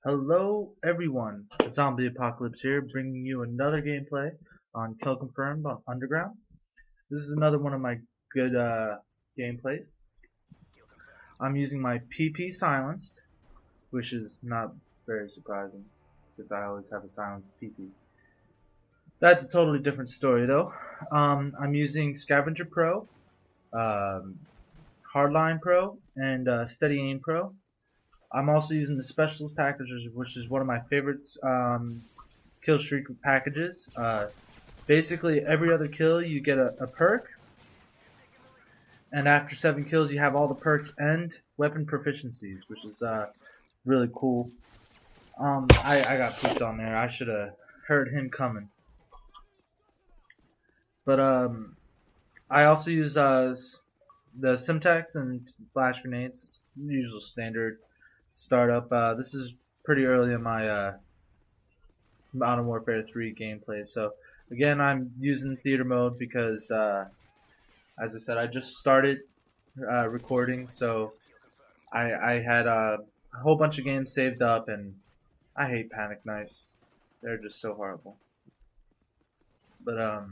Hello everyone, Zombie Apocalypse here, bringing you another gameplay on Kill Confirmed on Underground. This is another one of my good gameplays. I'm using my PP silenced, which is not very surprising, because I always have a silenced PP. That's a totally different story though. I'm using Scavenger Pro, um, Hardline Pro, and Steady Aim Pro. I'm also using the Specialist package, which is one of my favorites kill streak packages. Basically, every other kill you get a perk, and after 7 kills you have all the perks and weapon proficiencies, which is really cool. I got pooped on there. I should have heard him coming. But I also use the Simtex and flash grenades, usual standard startup. This is pretty early in my Modern Warfare 3 gameplay, so again I'm using theater mode because as I said, I just started recording, so I had a whole bunch of games saved up, and I hate panic knives. They're just so horrible. But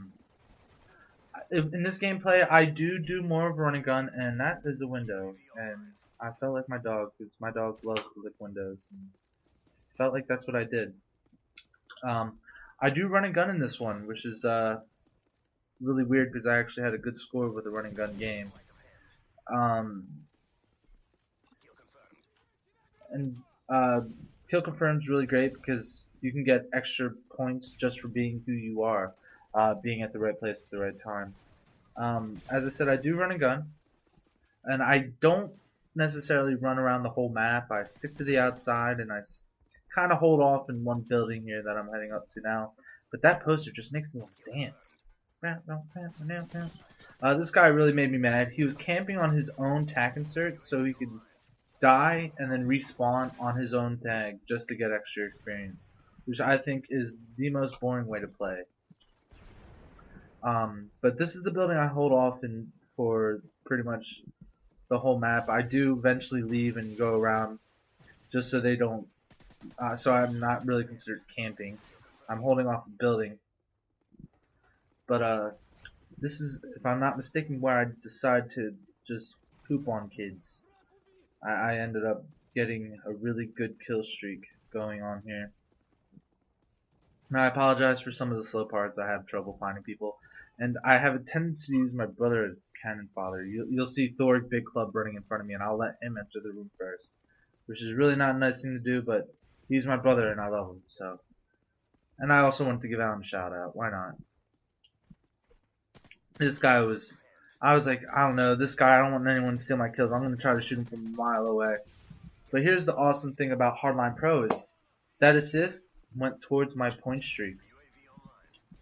in this gameplay, I do more of running gun, and that is a window. And I felt like my dog, because my dog loves to lick windows. And felt like that's what I did. I do run and gun in this one, which is really weird because I actually had a good score with a running gun game. Um, and Kill Confirmed is really great because you can get extra points just for being who you are, being at the right place at the right time. As I said, I do run a gun, and I don't necessarily run around the whole map. I stick to the outside, and I kind of hold off in one building here that I'm heading up to now. But that poster just makes me want to dance. This guy really made me mad. He was camping on his own tac insert so he could die and then respawn on his own tag just to get extra experience, which I think is the most boring way to play. But this is the building I hold off in for pretty much the whole map. I do eventually leave and go around just so they don't, so I'm not really considered camping. I'm holding off the building. But this is, if I'm not mistaken, where I decide to just poop on kids. I ended up getting a really good kill streak going on here. Now I apologize for some of the slow parts. I have trouble finding people, and I have a tendency to use my brother as cannon fodder. You'll see Thor's big club running in front of me, and I'll let him enter the room first, which is really not a nice thing to do, but he's my brother and I love him. So, and I also wanted to give Alan a shout out. Why not? This guy was, I was like, I don't know, this guy, I don't want anyone to steal my kills. I'm going to try to shoot him from a mile away. But here's the awesome thing about Hardline Pro is that assist went towards my point streaks,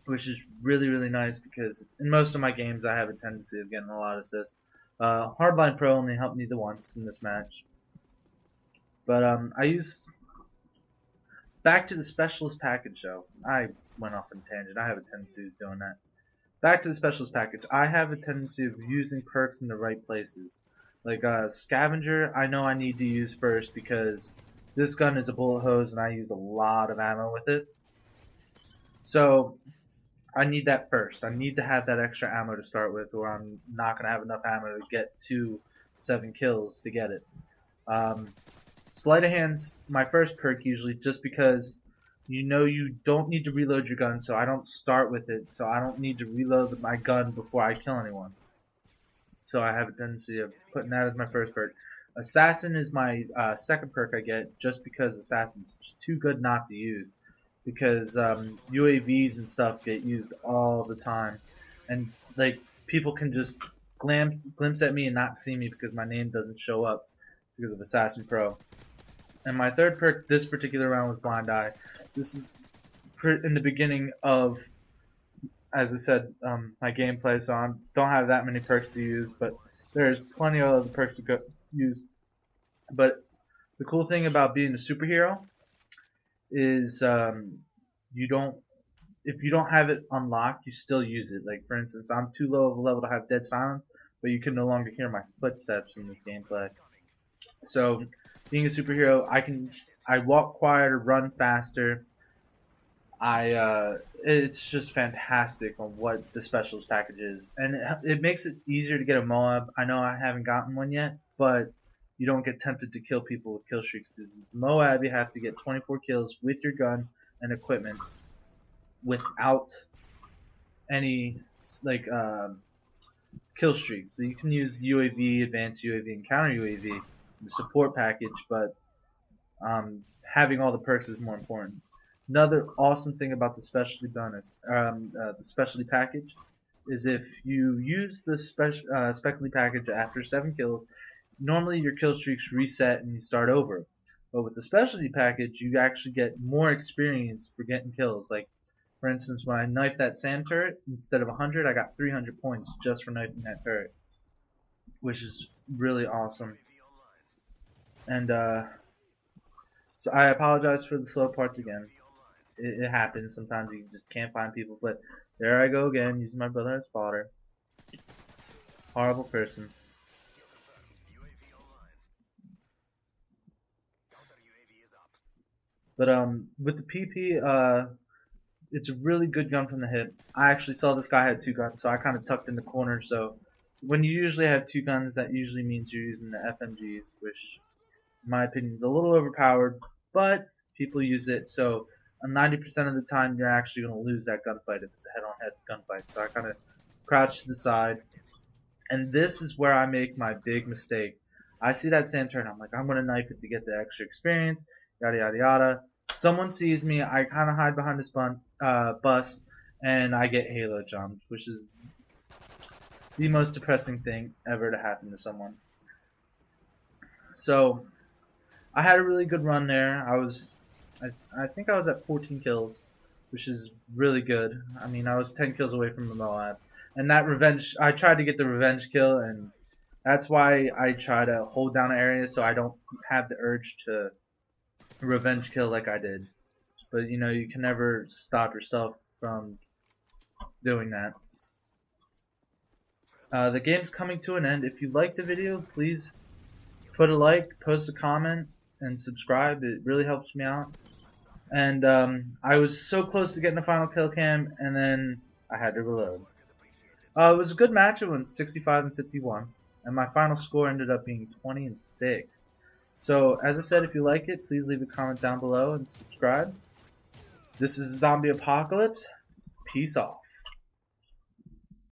which is really nice because in most of my games I have a tendency of getting a lot of assists. Hardline Pro only helped me the once in this match. But I use back to the specialist package though. I went off on a tangent. I have a tendency of doing that. Back to the specialist package. I have a tendency of using perks in the right places. Like Scavenger, I know I need to use first because this gun is a bullet hose and I use a lot of ammo with it. So I need that first. I need to have that extra ammo to start with, or I'm not going to have enough ammo to get to 7 kills to get it. Sleight of hand's my first perk usually, just because you know you don't need to reload your gun, so I don't start with it, so I don't need to reload my gun before I kill anyone. So I have a tendency of putting that as my first perk. Assassin is my second perk I get, just because Assassin's too good not to use. Because UAVs and stuff get used all the time. And like people can just glimpse at me and not see me because my name doesn't show up because of Assassin Pro. And my third perk this particular round was Blind Eye. This is in the beginning of, as I said, my gameplay, so I don't have that many perks to use, but there's plenty of other perks to use. But the cool thing about being a superhero is you don't, if you don't have it unlocked, you still use it. Like for instance, I'm too low of a level to have dead silence, but you can no longer hear my footsteps in this gameplay. So being a superhero, I can I walk quieter, run faster. It's just fantastic on what the specials package is, and it makes it easier to get a Moab. I know I haven't gotten one yet, but you don't get tempted to kill people with kill streaks. Because Moab, you have to get 24 kills with your gun and equipment without any like kill streaks. So you can use UAV, advanced UAV, and counter UAV, the support package, but having all the perks is more important. Another awesome thing about the specialty bonus, the specialty package, is if you use the specialty package after 7 kills, normally your kill streaks reset and you start over. But with the specialty package, you actually get more experience for getting kills. Like, for instance, when I knifed that sand turret, instead of 100, I got 300 points just for knifing that turret, which is really awesome. And so I apologize for the slow parts again. It happens. Sometimes you just can't find people. But there I go again, using my brother as fodder. Horrible person. But with the PP, it's a really good gun from the hip. I actually saw this guy had 2 guns, so I kind of tucked in the corner. So when you usually have 2 guns, that usually means you're using the FMGs, which, in my opinion, is a little overpowered. But people use it, so 90% of the time you're actually going to lose that gunfight if it's a head-on-head gunfight. So I kind of crouch to the side, and this is where I make my big mistake. I see that sand turret, I'm like, I'm going to knife it to get the extra experience, yada yada yada. Someone sees me, I kind of hide behind this bus, and I get halo jumped, which is the most depressing thing ever to happen to someone. So I had a really good run there. I think I was at 14 kills, which is really good. I mean, I was 10 kills away from the Moab. And that revenge, I tried to get the revenge kill, and that's why I try to hold down areas so I don't have the urge to revenge kill like I did. But you know, you can never stop yourself from doing that. The game's coming to an end. If you liked the video, please put a like, post a comment, and subscribe. It really helps me out. And I was so close to getting the final kill cam, and then I had to reload. It was a good match. It went 65 and 51, and my final score ended up being 20 and 6. So, as I said, if you like it, please leave a comment down below and subscribe. This is Zombie Apocalypse. Peace off.